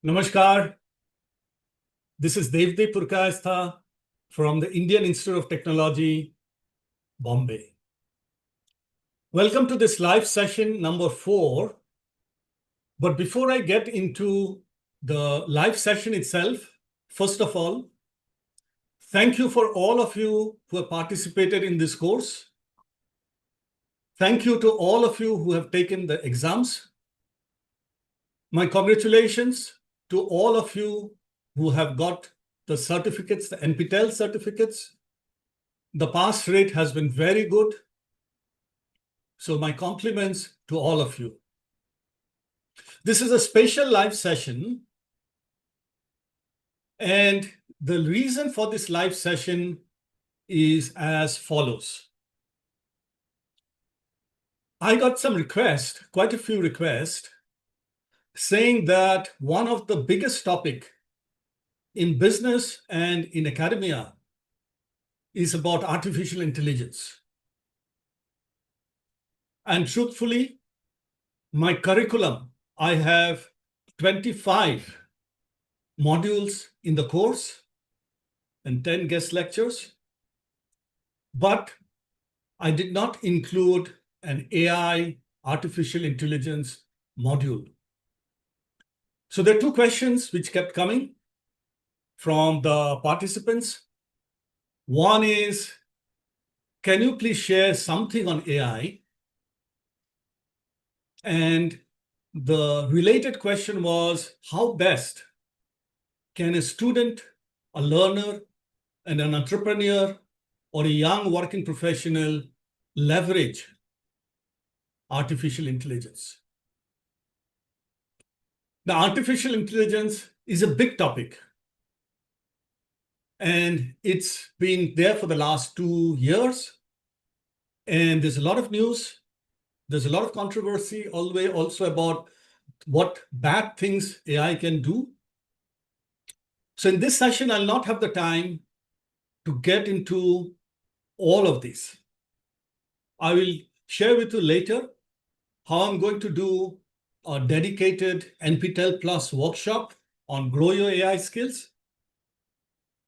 Namaskar. This is Devdip Purkayastha from the Indian Institute of Technology, Bombay. Welcome to this live session number 4. But before I get into the live session itself, first of all, thank you for all of you who have participated in this course. Thank you to all of you who have taken the exams. My congratulations to all of you who have got the certificates, the NPTEL certificates. The pass rate has been very good. So my compliments to all of you. This is a special live session. And the reason for this live session is as follows. I got some requests, quite a few requests, saying that one of the biggest topic in business and in academia is about artificial intelligence. And truthfully, my curriculum, I have 25 modules in the course and 10 guest lectures, but I did not include an AI, artificial intelligence module. So there are two questions which kept coming from the participants. One is, can you please share something on AI? And the related question was, how best can a student, a learner, and an entrepreneur, or a young working professional leverage artificial intelligence? Now, artificial intelligence is a big topic. And it's been there for the last 2 years. And there's a lot of news. There's a lot of controversy all the way also about what bad things AI can do. So in this session, I'll not have the time to get into all of this. I will share with you later how I'm going to do a dedicated NPTEL Plus workshop on Grow Your AI Skills.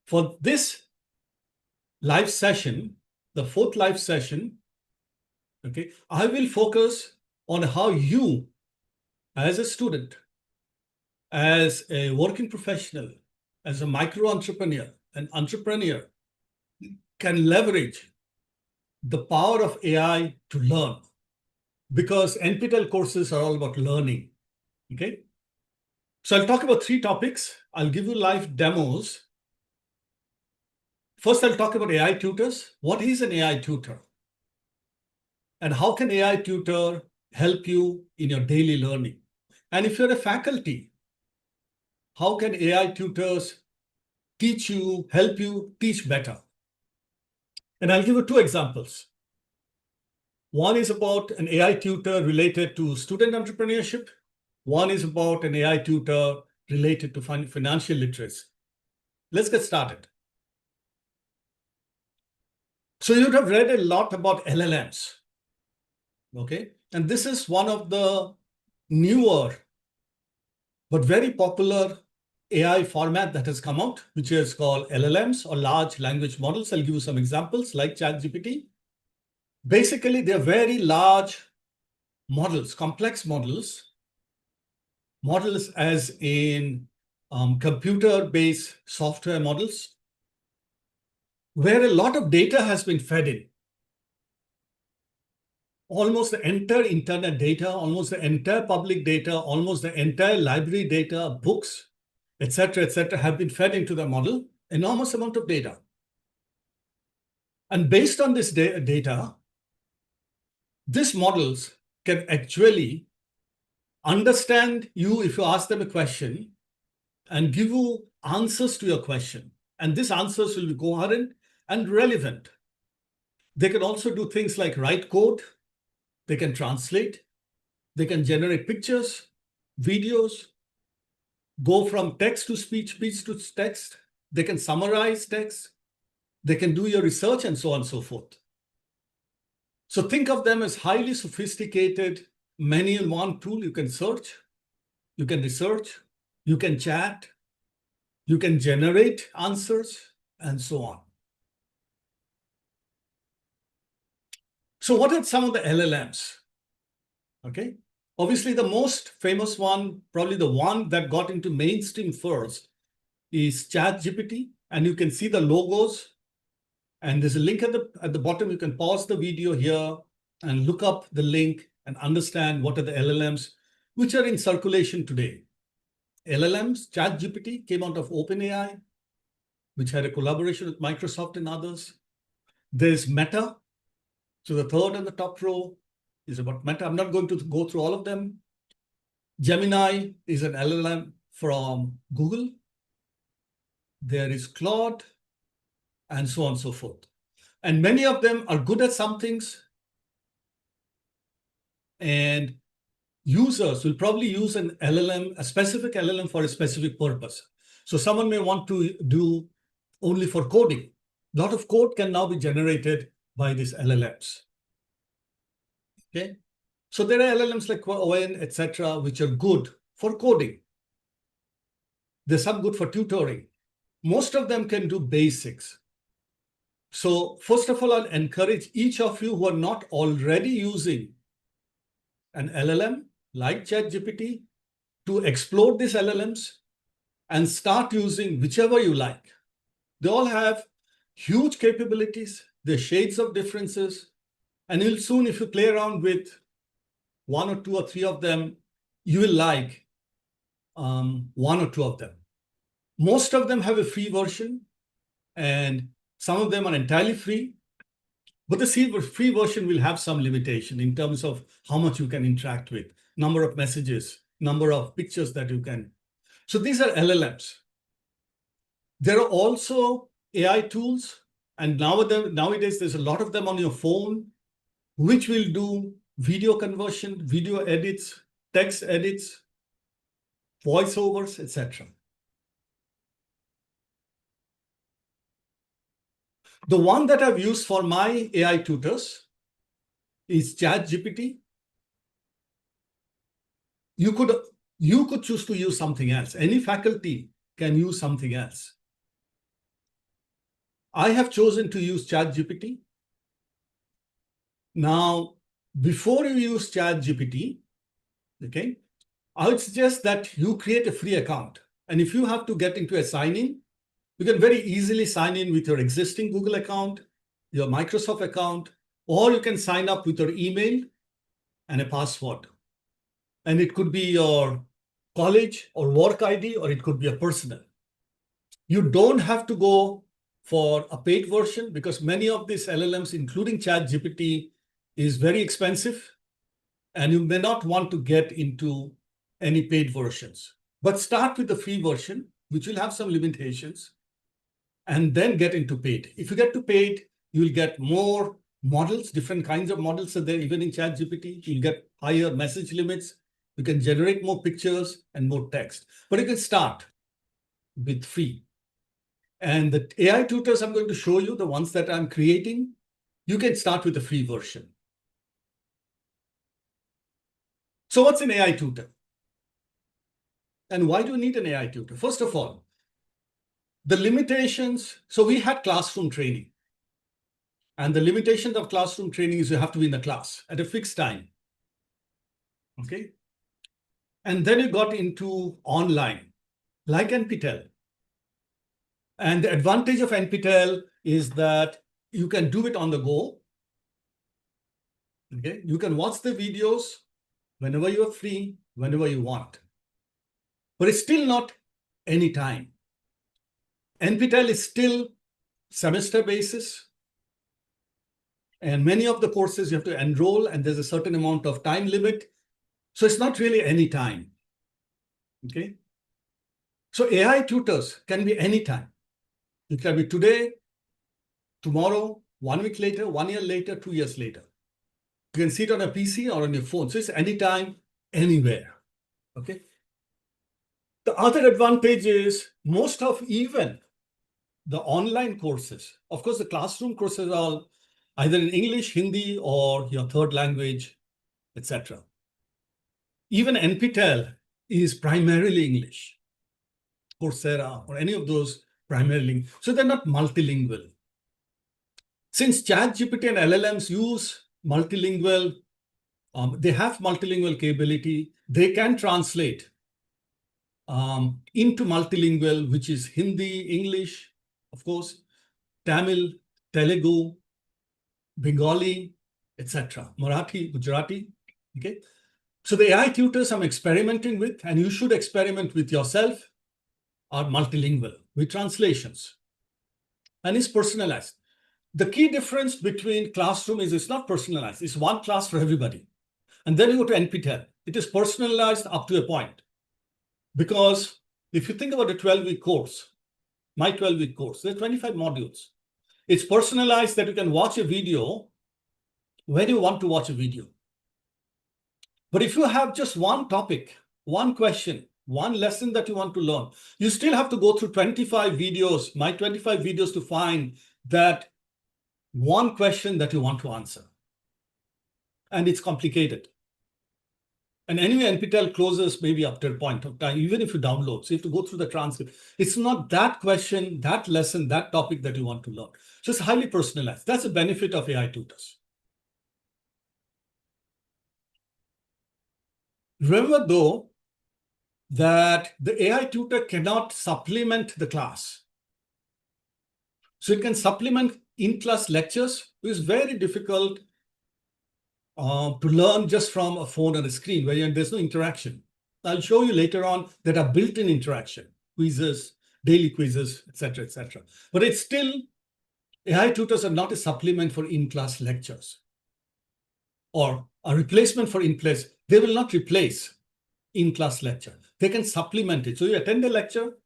For this live session, the 4th live session, okay, I will focus on how you, as a student, as a working professional, as a micro-entrepreneur, an entrepreneur, can leverage the power of AI to learn. Because NPTEL courses are all about learning, okay? So I'll talk about 3 topics. I'll give you live demos. First, I'll talk about AI tutors. What is an AI tutor? And how can AI tutor help you in your daily learning? And if you're a faculty, how can AI tutors teach you, help you teach better? And I'll give you 2 examples. One is about an AI tutor related to student entrepreneurship. One is about an AI tutor related to financial literacy. Let's get started. So you'd have read a lot about LLMs, okay? And this is one of the newer but very popular AI format that has come out, which is called LLMs or large language models. I'll give you some examples like ChatGPT. Basically, they're very large models, complex models as in computer-based software models, where a lot of data has been fed in. Almost the entire internet data, almost the entire public data, almost the entire library data, books, etc., have been fed into the model, enormous amount of data. And based on this data, these models can actually understand you if you ask them a question and give you answers to your question. And these answers will be coherent and relevant. They can also do things like write code. They can translate. They can generate pictures, videos, go from text to speech, speech to text. They can summarize text. They can do your research and so on and so forth. So think of them as highly sophisticated, many-in-one tool. You can search, you can research, you can chat, you can generate answers, and so on. So what are some of the LLMs? Okay. Obviously, the most famous one, probably the one that got into mainstream first, is ChatGPT. And you can see the logos. And there's a link at the bottom. You can pause the video here and look up the link and understand what are the LLMs which are in circulation today. LLMs, ChatGPT came out of OpenAI, which had a collaboration with Microsoft and others. There's Meta. So the third and the top row is about Meta. I'm not going to go through all of them. Gemini is an LLM from Google. There is Claude, and so on and so forth. And many of them are good at some things, and users will probably use an LLM, a specific LLM for a specific purpose. So someone may want to do only for coding. A lot of code can now be generated by these LLMs. Okay, so there are LLMs like ON, etc., which are good for coding. There's some good for tutoring. Most of them can do basics. So first of all, I'll encourage each of you who are not already using an LLM like ChatGPT to explore these LLMs and start using whichever you like. They all have huge capabilities. They're shades of differences. And you'll soon, if you play around with one or two or three of them, you will like one or two of them. Most of them have a free version, and some of them are entirely free. But the free version will have some limitation in terms of how much you can interact with, number of messages, number of pictures that you can. So these are LLMs. There are also AI tools, and nowadays there's a lot of them on your phone, which will do video conversion, video edits, text edits, voiceovers, etc. The one that I've used for my AI tutors is ChatGPT. You could choose to use something else. Any faculty can use something else. I have chosen to use ChatGPT. Now, before you use ChatGPT, okay, I would suggest that you create a free account. And if you have to get into a sign-in, you can very easily sign in with your existing Google account, your Microsoft account, or you can sign up with your email and a password. And it could be your college or work ID, or it could be a personal. You don't have to go for a paid version because many of these LLMs, including ChatGPT, is very expensive, and you may not want to get into any paid versions. But start with the free version, which will have some limitations, and then get into paid. If you get to paid, you'll get more models, different kinds of models are there, even in ChatGPT. You'll get higher message limits. You can generate more pictures and more text. But you can start with free. And the AI tutors I'm going to show you, the ones that I'm creating, you can start with the free version. So what's an AI tutor? And why do you need an AI tutor? First of all, the limitations. So we had classroom training. And the limitations of classroom training is you have to be in the class at a fixed time. Okay. And then you got into online, like NPTEL. And the advantage of NPTEL is that you can do it on the go. Okay. You can watch the videos whenever you are free, whenever you want. But it's still not any time. NPTEL is still semester basis. And many of the courses you have to enroll, and there's a certain amount of time limit. So it's not really any time. Okay. So AI tutors can be anytime. It can be today, tomorrow, 1 week later, 1 year later, 2 years later. You can see it on a PC or on your phone. So it's anytime, anywhere. Okay. The other advantage is most of even the online courses, of course, the classroom courses are either in English, Hindi, or your third language, etc. Even NPTEL is primarily English. Coursera, or any of those primarily. So they're not multilingual. Since ChatGPT and LLMs use multilingual, they have multilingual capability, they can translate into multilingual, which is Hindi, English, of course, Tamil, Telugu, Bengali, etc., Marathi, Gujarati. Okay. So the AI tutors I'm experimenting with, and you should experiment with yourself, are multilingual with translations. And it's personalized. The key difference between classroom is it's not personalized. It's one class for everybody. And then you go to NPTEL. It is personalized up to a point. Because if you think about a 12-week course, my 12-week course, there are 25 modules. It's personalized that you can watch a video when you want to watch a video. But if you have just one topic, one question, one lesson that you want to learn, you still have to go through 25 videos, my 25 videos, to find that one question that you want to answer. And it's complicated. And anyway, NPTEL closes maybe after a point of time, even if you download. So you have to go through the transcript. It's not that question, that lesson, that topic that you want to learn. So it's highly personalized. That's the benefit of AI tutors. Remember, though, that the AI tutor cannot supplement the class. So it can supplement in-class lectures, which is very difficult to learn just from a phone or a screen where there's no interaction. I'll show you later on that are built-in interaction, quizzes, daily quizzes, etc., etc. But it's still, AI tutors are not a supplement for in-class lectures or a replacement for in-class. They will not replace in-class lecture. They can supplement it. So you attend the lecture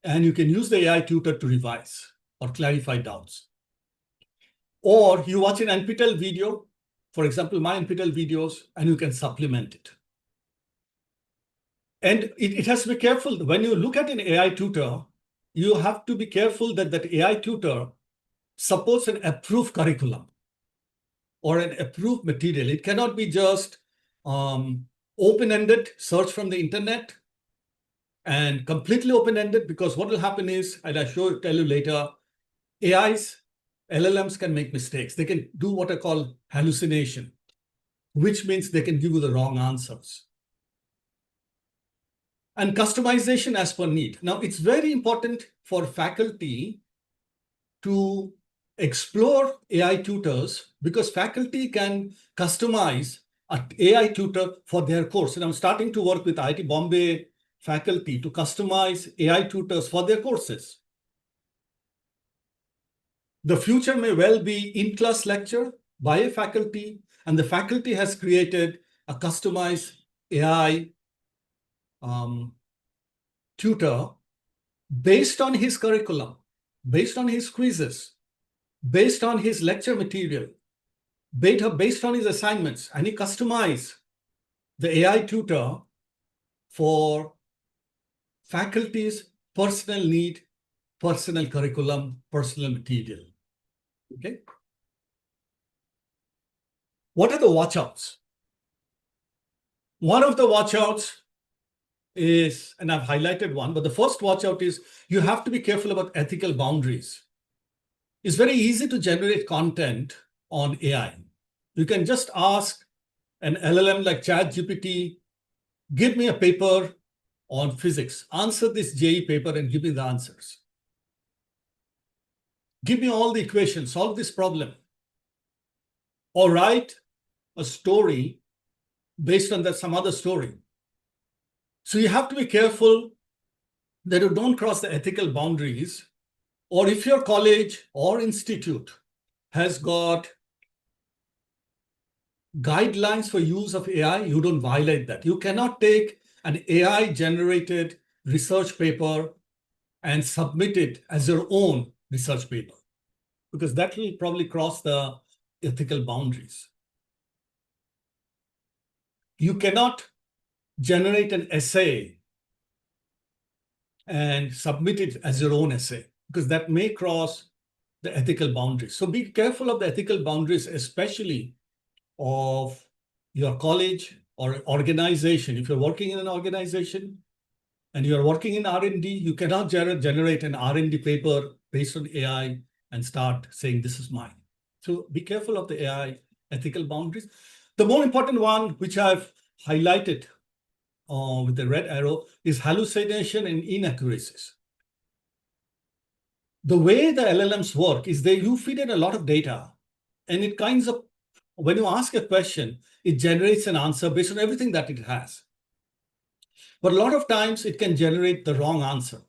and you can use the AI tutor to revise or clarify doubts. Or you watch an NPTEL video, for example, my NPTEL videos, and you can supplement it. And it has to be careful. When you look at an AI tutor, you have to be careful that that AI tutor supports an approved curriculum or an approved material. It cannot be just open-ended search from the internet and completely open-ended, because what will happen is, and I'll tell you later, AIs, LLMs can make mistakes. They can do what I call hallucination, which means they can give you the wrong answers. And customization as per need. Now, it's very important for faculty to explore AI tutors, because faculty can customize an AI tutor for their course. And I'm starting to work with IIT Bombay faculty to customize AI tutors for their courses. The future may well be in-class lecture by a faculty, and the faculty has created a customized AI tutor based on his curriculum, based on his quizzes, based on his lecture material, based on his assignments, and he customizes the AI tutor for faculty's personal need, personal curriculum, personal material. Okay. What are the watchouts? One of the watchouts is, and I've highlighted one, but the first watchout is you have to be careful about ethical boundaries. It's very easy to generate content on AI. You can just ask an LLM like ChatGPT, give me a paper on physics, answer this JE paper and give me the answers. Give me all the equations, solve this problem. Or write a story based on that some other story. So you have to be careful that you don't cross the ethical boundaries, or if your college or institute has got guidelines for use of AI, you don't violate that. You cannot take an AI-generated research paper and submit it as your own research paper, because that will probably cross the ethical boundaries. You cannot generate an essay and submit it as your own essay, because that may cross the ethical boundaries. So be careful of the ethical boundaries, especially of your college or organization. If you're working in an organization and you're working in R&D, you cannot generate an R&D paper based on AI and start saying, this is mine. So be careful of the AI ethical boundaries. The more important one, which I've highlighted with the red arrow, is hallucination and inaccuracies. The way the LLMs work is you feed in a lot of data, and it kinds of, when you ask a question, it generates an answer based on everything that it has. But a lot of times it can generate the wrong answer.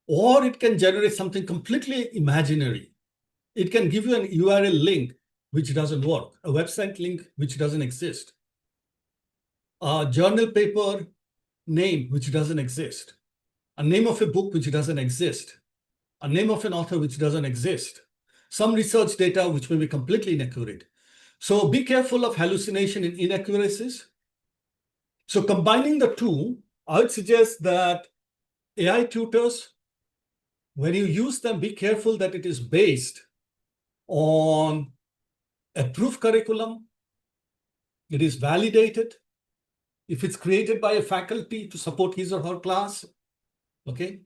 Or it can generate something completely imaginary. It can give you an URL link which doesn't work, a website link which doesn't exist, a journal paper name which doesn't exist, a name of a book which doesn't exist, a name of an author which doesn't exist, some research data which may be completely inaccurate. So be careful of hallucination and inaccuracies. So combining the two, I would suggest that AI tutors, when you use them, be careful that it is based on a proof curriculum. It is validated. If it's created by a faculty to support his or her class, okay,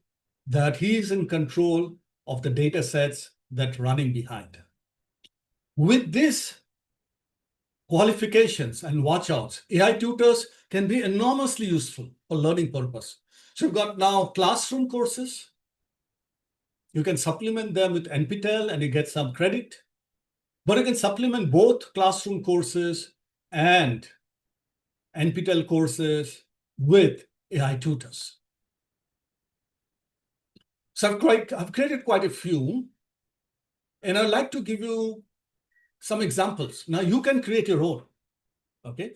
that he is in control of the data sets that running behind. With this qualifications and watchouts, AI tutors can be enormously useful for learning purpose. So you've got now classroom courses. You can supplement them with NPTEL and you get some credit. But you can supplement both classroom courses and NPTEL courses with AI tutors. So I've created quite a few, and I'd like to give you some examples. Now you can create your own, okay?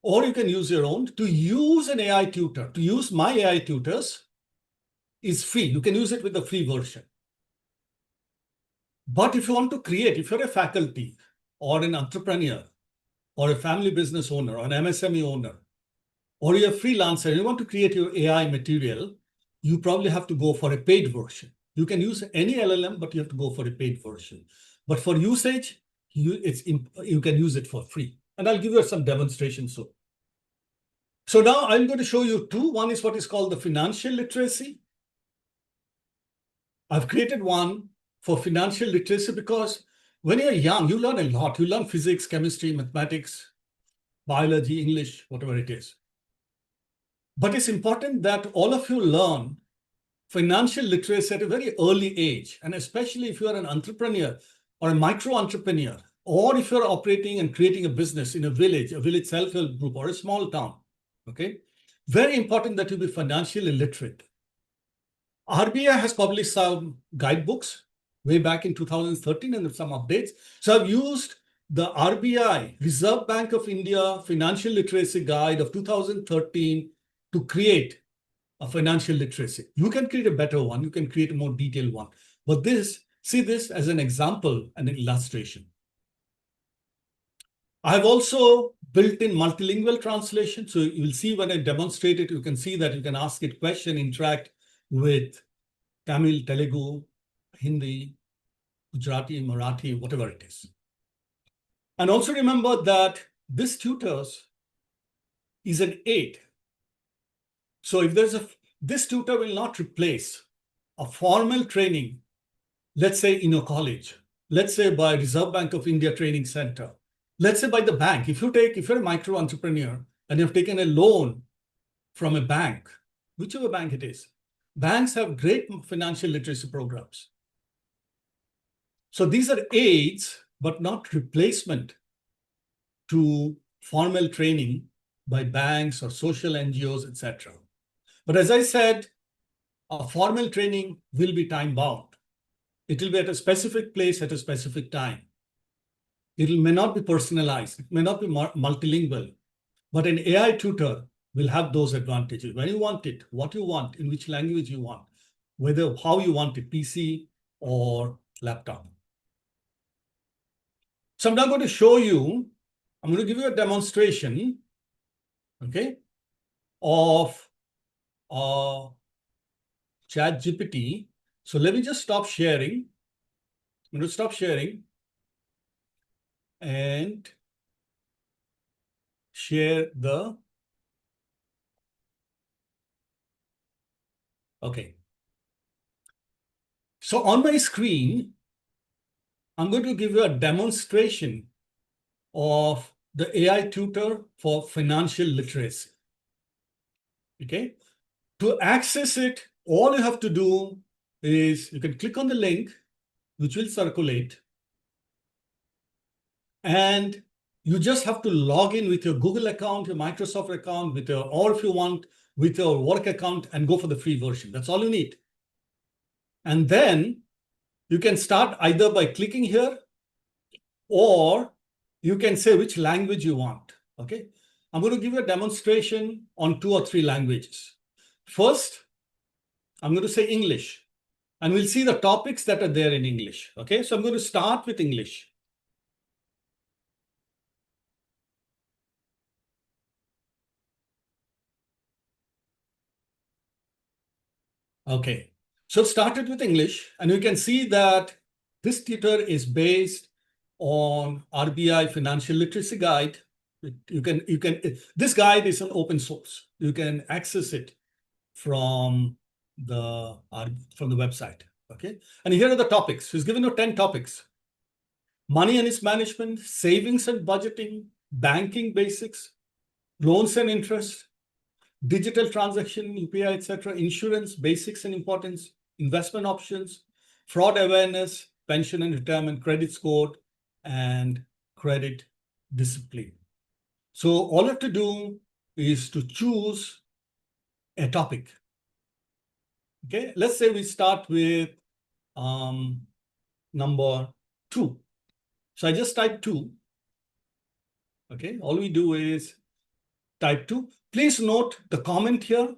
Or you can use your own. To use an AI tutor, to use my AI tutors is free. You can use it with the free version. But if you want to create, if you're a faculty or an entrepreneur or a family business owner or an MSME owner, or you're a freelancer and you want to create your AI material, you probably have to go for a paid version. You can use any LLM, but you have to go for a paid version. But for usage, you can use it for free. And I'll give you some demonstrations soon. So now I'm going to show you two. One is what is called the financial literacy. I've created one for financial literacy because when you're young, you learn a lot. You learn physics, chemistry, mathematics, biology, English, whatever it is. But it's important that all of you learn financial literacy at a very early age, and especially if you are an entrepreneur or a micro entrepreneur, or if you're operating and creating a business in a village self-help group or a small town, okay? Very important that you be financially literate. RBI has published some guidebooks way back in 2013 and some updates. So I've used the RBI, Reserve Bank of India Financial Literacy Guide of 2013 to create a financial literacy. You can create a better one. You can create a more detailed one. But see this as an example and an illustration. I've also built in multilingual translation. So you'll see when I demonstrate it, you can see that you can ask it question, interact with Tamil, Telugu, Hindi, Gujarati, Marathi, whatever it is. And also remember that this tutors is an aid. So if this tutor will not replace a formal training, let's say in a college, let's say by Reserve Bank of India Training Center, let's say by the bank. If you're a micro entrepreneur and you've taken a loan from a bank, whichever bank it is, banks have great financial literacy programs. So these are aids, but not replacement to formal training by banks or social NGOs, etc. But as I said, a formal training will be time bound. It will be at a specific place at a specific time. It may not be personalized. It may not be multilingual. But an AI tutor will have those advantages. When you want it, what you want, in which language you want, how you want it, PC or laptop. So I'm now going to show you, I'm going to give you a demonstration, okay, of ChatGPT. So let me just stop sharing. I'm going to stop sharing and share the Okay. So on my screen, I'm going to give you a demonstration of the AI tutor for financial literacy. Okay. To access it, all you have to do is you can click on the link, which will circulate, and you just have to log in with your Google account, your Microsoft account, or if you want, with your work account and go for the free version. That's all you need. And then you can start either by clicking here, or you can say which language you want. Okay. I'm going to give you a demonstration on 2 or 3 languages. First, I'm going to say English, and we'll see the topics that are there in English. Okay. So I'm going to start with English. Okay. So started with English, and you can see that this tutor is based on RBI Financial Literacy Guide. This guide is an open source. You can access it from the website. Okay. And here are the topics. He's given you 10 topics: money and its management, savings and budgeting, banking basics, loans and interest, digital transaction, UPI, etc., insurance basics and importance, investment options, fraud awareness, pension and retirement, credit score, and credit discipline. So all you have to do is to choose a topic. Okay, let's say we start with number 2. So I just type 2. Okay, all we do is type 2. Please note the comment here.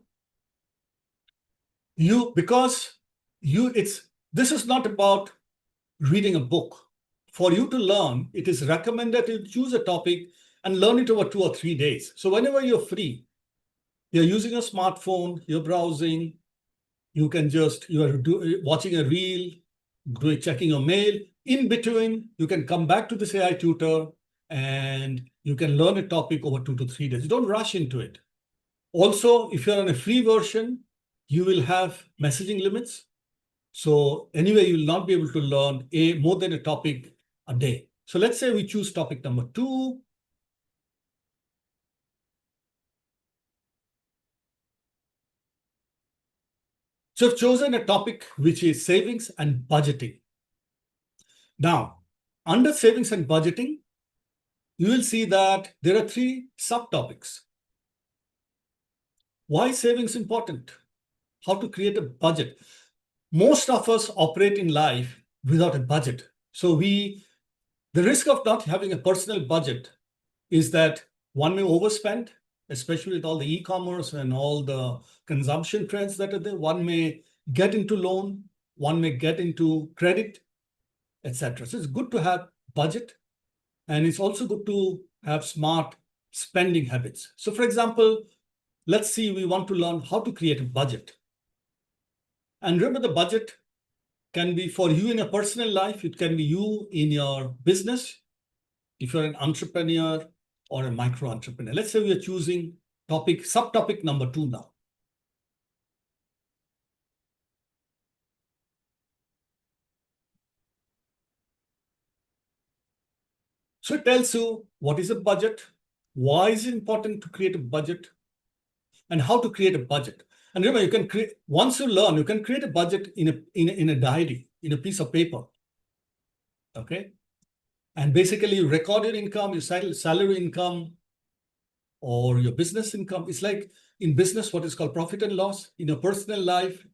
This is not about reading a book. For you to learn, it is recommended to choose a topic and learn it over 2 or 3 days. So whenever you're free, you're using a smartphone, you're browsing, you are watching a reel, checking your mail. In between, you can come back to this AI tutor and you can learn a topic over 2 to 3 days. Don't rush into it. Also, if you're on a free version, you will have messaging limits. So anyway, you will not be able to learn more than a topic a day. So let's say we choose topic number 2. So I've chosen a topic which is savings and budgeting. Now, under savings and budgeting, you will see that there are 3 subtopics. Why is savings important? How to create a budget? Most of us operate in life without a budget. So the risk of not having a personal budget is that one may overspend, especially with all the e-commerce and all the consumption trends that are there. One may get into loan, one may get into credit, etc. So it's good to have budget, and it's also good to have smart spending habits. So for example, let's see, we want to learn how to create a budget. And remember, the budget can be for you in your personal life. It can be you in your business, if you're an entrepreneur or a micro entrepreneur. Let's say we are choosing subtopic number 2 now. So it tells you what is a budget, why is it important to create a budget, and how to create a budget. And remember, you can create, once you learn, you can create a budget in a diary, in a piece of paper. Okay. And basically you record your income, your salary income, or your business income. It's like in business, what is called profit and loss. In your personal life,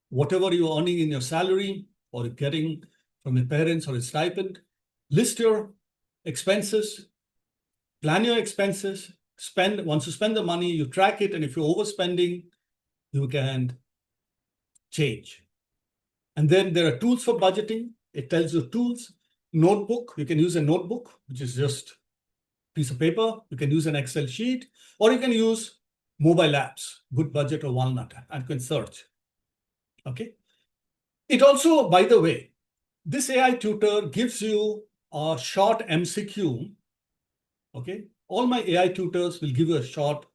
whatever you're earning in your salary or getting from your parents or a stipend, list your expenses, plan your expenses, once you spend the money, you track it. And if you're overspending, you can change. And then there are tools for budgeting. It tells you tools. Notebook, you can use a notebook, which is just a piece of paper. You can use an Excel sheet, or you can use mobile apps, Good Budget or Walnut, and you can search. Okay. It also, by the way, this AI tutor gives you a short MCQ. Okay. All my AI tutors will give you a short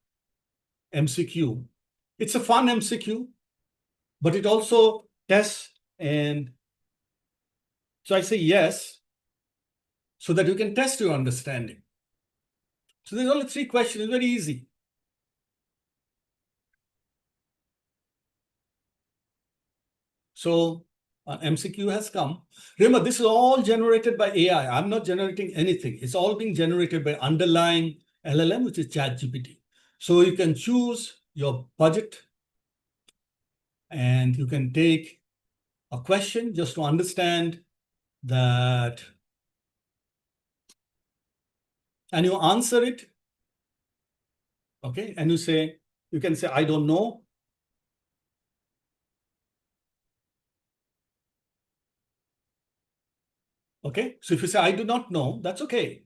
MCQ. It's a fun MCQ. but it also tests. And so I say yes, so that you can test your understanding. So there's only 3 questions. It's very easy. So MCQ has come. Remember, this is all generated by AI. I'm not generating anything. It's all being generated by underlying LLM, which is ChatGPT. So you can choose your budget and you can take a question just to understand that, and you answer it. Okay, and you can say, I don't know. Okay, so if you say, I do not know, that's okay.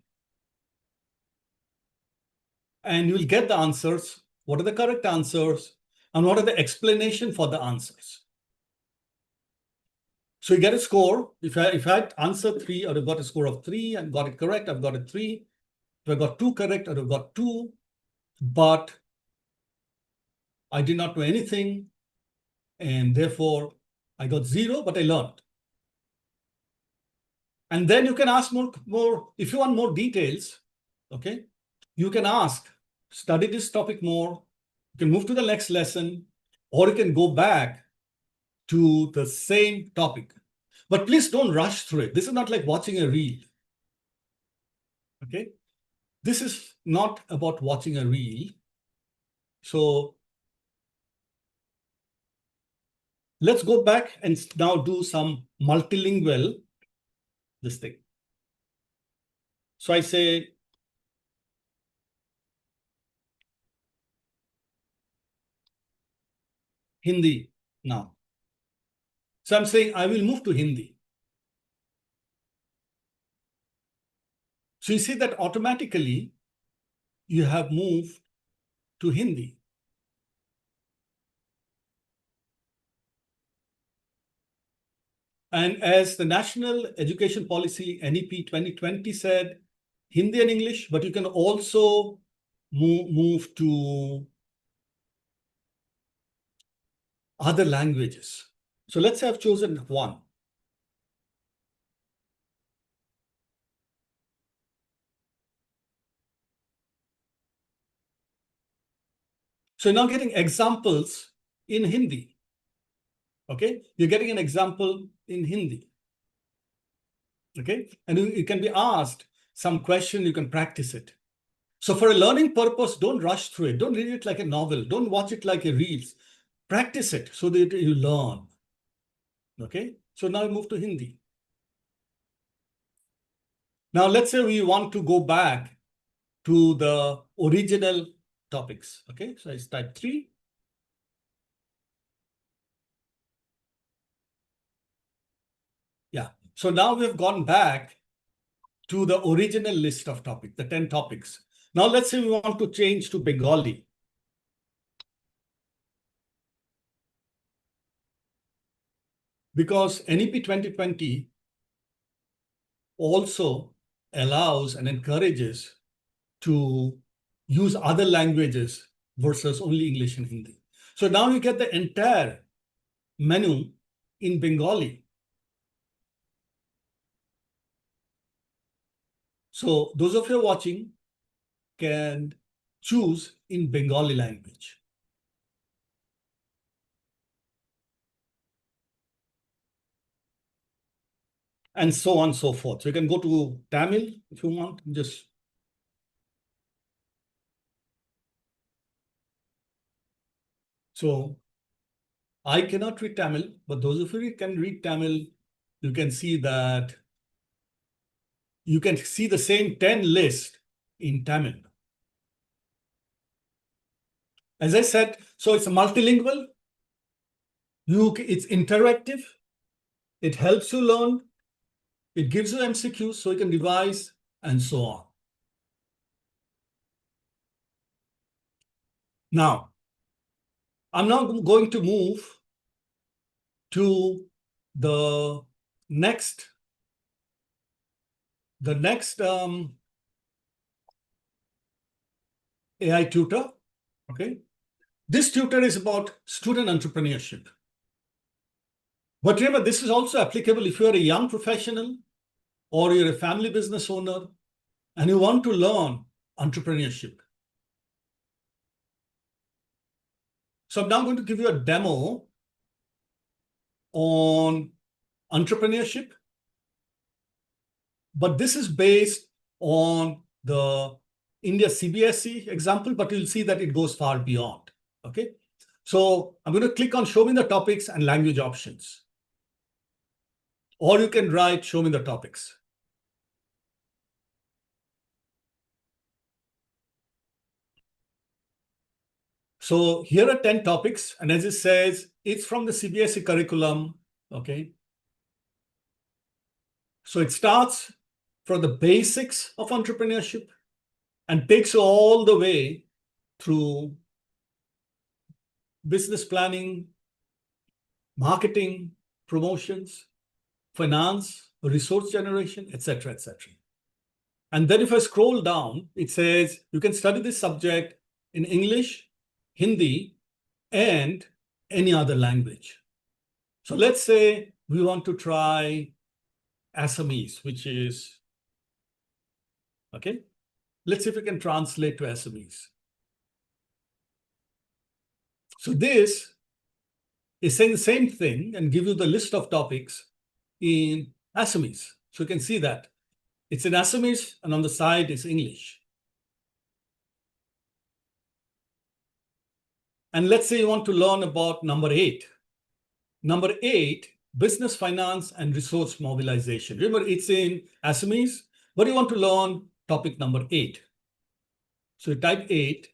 And you'll get the answers. What are the correct answers? And what are the explanation for the answers? So you get a score. If I answered 3, or I've got a score of 3 and got it correct, I've got a 3. If I got 2 correct, or I've got 2, but I did not know anything, and therefore I got 0, but I learned. And then you can ask more if you want more details. Okay, you can ask, study this topic more. You can move to the next lesson, or you can go back to the same topic. But please don't rush through it. This is not like watching a reel. Okay, this is not about watching a reel. So let's go back and now do some multilingual this thing. So I say Hindi now. So I'm saying I will move to Hindi. So you see that automatically you have moved to Hindi. And as the National Education Policy NEP 2020 said, Hindi and English, but you can also move to other languages. So let's say I've chosen one. So you're now getting examples in Hindi. Okay, you're getting an example in Hindi. Okay, and you can be asked some question, you can practice it. So for a learning purpose, don't rush through it. Don't read it like a novel. Don't watch it like a reels. Practice it so that you learn. Okay, so now we move to Hindi. Now let's say we want to go back to the original topics. Okay, so I type 3. Yeah, so now we've gone back to the original list of topics, the 10 topics. Now let's say we want to change to Bengali. Because NEP 2020 also allows and encourages to use other languages versus only English and Hindi. So now you get the entire menu in Bengali. So those of you watching can choose in Bengali language. And so on and so forth. So you can go to Tamil if you want, just. So I cannot read Tamil, but those of you who can read Tamil, you can see that you can see the same 10 list in Tamil. As I said, so it's multilingual, it's interactive, it helps you learn, it gives you MCQs so you can revise, and so on. Now, I'm now going to move to the next AI tutor. Okay, this tutor is about student entrepreneurship. But remember, this is also applicable if you're a young professional or you're a family business owner and you want to learn entrepreneurship. So I'm now going to give you a demo on entrepreneurship, but this is based on the India CBSE example, but you'll see that it goes far beyond, okay? So I'm going to click on show me the topics and language options. Or you can write show me the topics. So here are 10 topics, and as it says, it's from the CBSE curriculum, okay? So it starts from the basics of entrepreneurship and takes you all the way through business planning, marketing, promotions, finance, resource generation, etc., etc. And then if I scroll down, it says you can study this subject in English, Hindi, and any other language. So let's say we want to try Assamese, which is, okay? Let's see if we can translate to Assamese. So this is saying the same thing and give you the list of topics in Assamese. So you can see that it's in Assamese and on the side is English. And let's say you want to learn about number 8. Number 8, business finance and resource mobilization. Remember, it's in Assamese, but you want to learn topic number 8. So you type 8.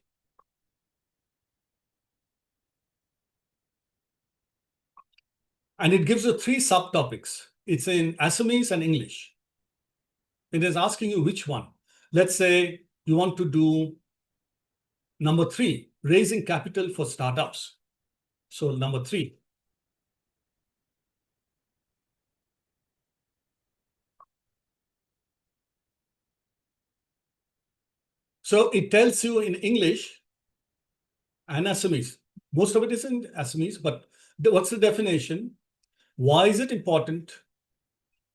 And it gives you 3 subtopics. It's in Assamese and English. It is asking you which one. Let's say you want to do number 3, raising capital for startups. So number 3. So it tells you in English and Assamese. Most of it is in Assamese, but what's the definition? Why is it important?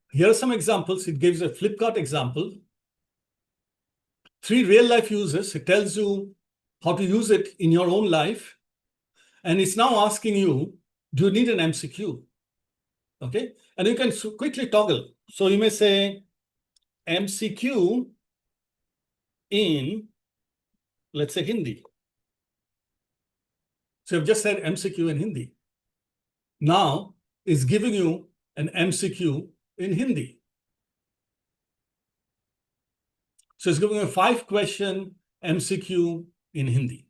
Here are some examples. It gives a Flipkart example. 3 real-life uses. It tells you how to use it in your own life. And it's now asking you, do you need an MCQ? Okay. And you can quickly toggle. So you may say MCQ in, let's say, Hindi. So you've just said MCQ in Hindi. Now it's giving you an MCQ in Hindi. So it's giving you a 5-question MCQ in Hindi.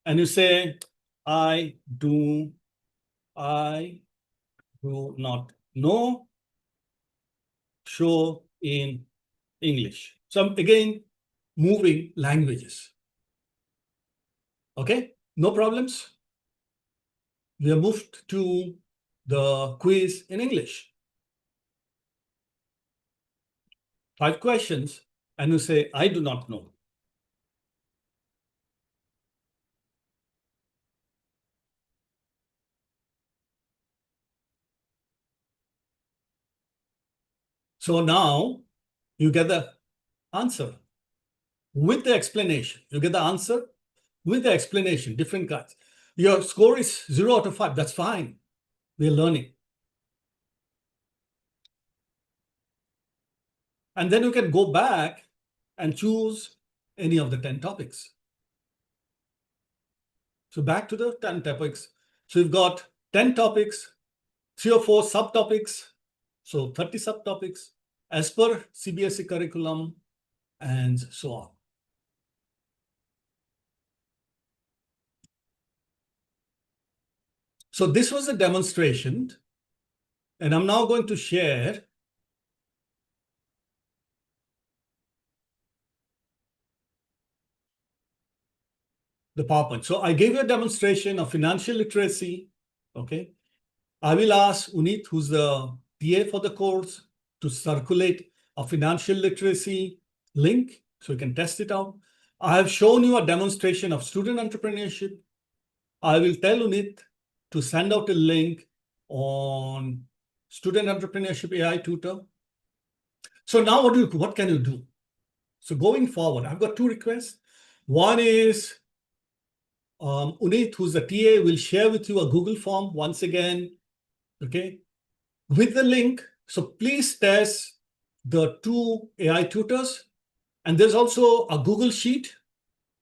And you say, I do not know, show in English. So I'm again moving languages. Okay, no problems. We have moved to the quiz in English. 5 questions, and you say, I do not know. So now you get the answer with the explanation. You get the answer with the explanation, different kinds. Your score is 0 out of 5. That's fine. We're learning. And then you can go back and choose any of the 10 topics. So back to the 10 topics. So you've got 10 topics, 3 or 4 subtopics. So 30 subtopics as per CBSE curriculum and so on. So this was a demonstration, and I'm now going to share the PowerPoint. So I gave you a demonstration of financial literacy, okay? I will ask Uneet, who's the TA for the course, to circulate a financial literacy link so you can test it out. I have shown you a demonstration of student entrepreneurship. I will tell Uneet to send out a link on Student Entrepreneurship AI Tutor. So now what can you do? So going forward, I've got two requests. One is Uneet, who's the TA, will share with you a Google form once again, okay, with the link. So please test the two AI tutors. And there's also a Google Sheet,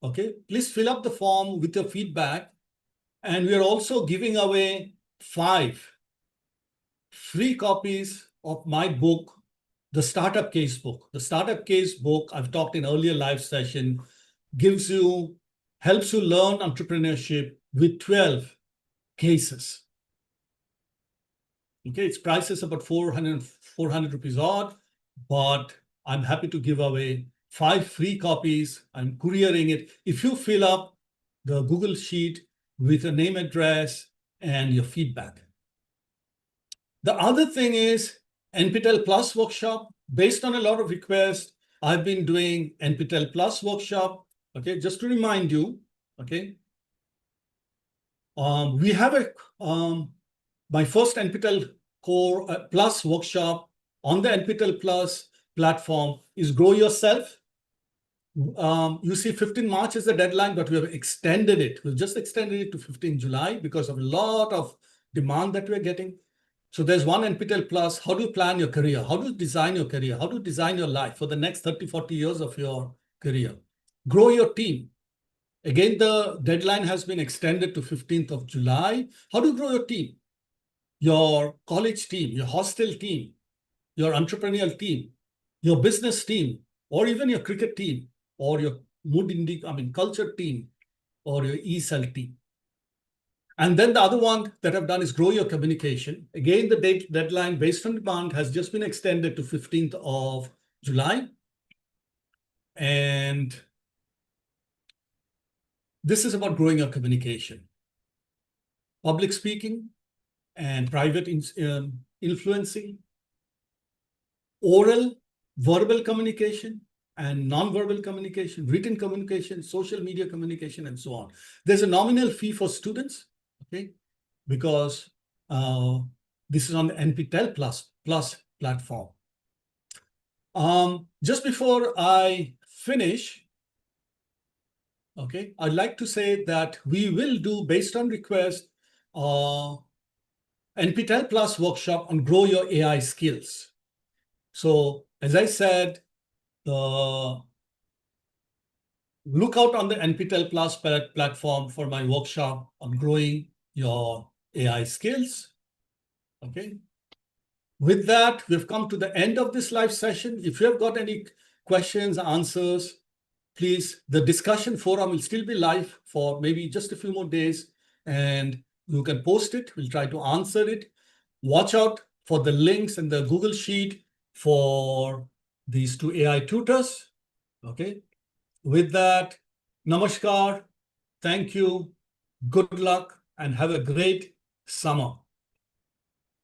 okay? Please fill up the form with your feedback. And we are also giving away 5 free copies of my book, the Startup Case book. The Startup Case book, I've talked in earlier live session, helps you learn entrepreneurship with 12 cases. Okay, its price is about 400 rupees odd, but I'm happy to give away 5 free copies. I'm couriering it. If you fill up the Google Sheet with a name, address, and your feedback. The other thing is NPTEL Plus workshop. Based on a lot of requests, I've been doing NPTEL Plus workshop. Okay, just to remind you, okay, we have my first NPTEL Core Plus workshop on the NPTEL Plus platform is Grow Yourself. You see 15 March is the deadline, but we have extended it. We've just extended it to 15 July because of a lot of demand that we're getting. So there's one NPTEL Plus. How do you plan your career? How do you design your career? How do you design your life for the next 30, 40 years of your career? Grow your team. Again, the deadline has been extended to 15th of July. How do you grow your team? Your college team, your hostel team, your entrepreneurial team, your business team, or even your cricket team, or your culture team, or your ESL team. And then the other one that I've done is grow your communication. Again, the deadline based on demand has just been extended to 15th of July. And this is about growing your communication. Public speaking and private influencing, oral, verbal communication, and non-verbal communication, written communication, social media communication, and so on. There's a nominal fee for students, okay, because this is on the NPTEL Plus platform. Just before I finish, okay, I'd like to say that we will do, based on request, NPTEL Plus workshop on grow your AI skills. So as I said, look out on the NPTEL Plus platform for my workshop on growing your AI skills. Okay. With that, we've come to the end of this live session. If you have got any questions, answers, please, the discussion forum will still be live for maybe just a few more days, and you can post it. We'll try to answer it. Watch out for the links in the Google Sheet for these two AI tutors. Okay. With that, namaskar, thank you, good luck, and have a great summer.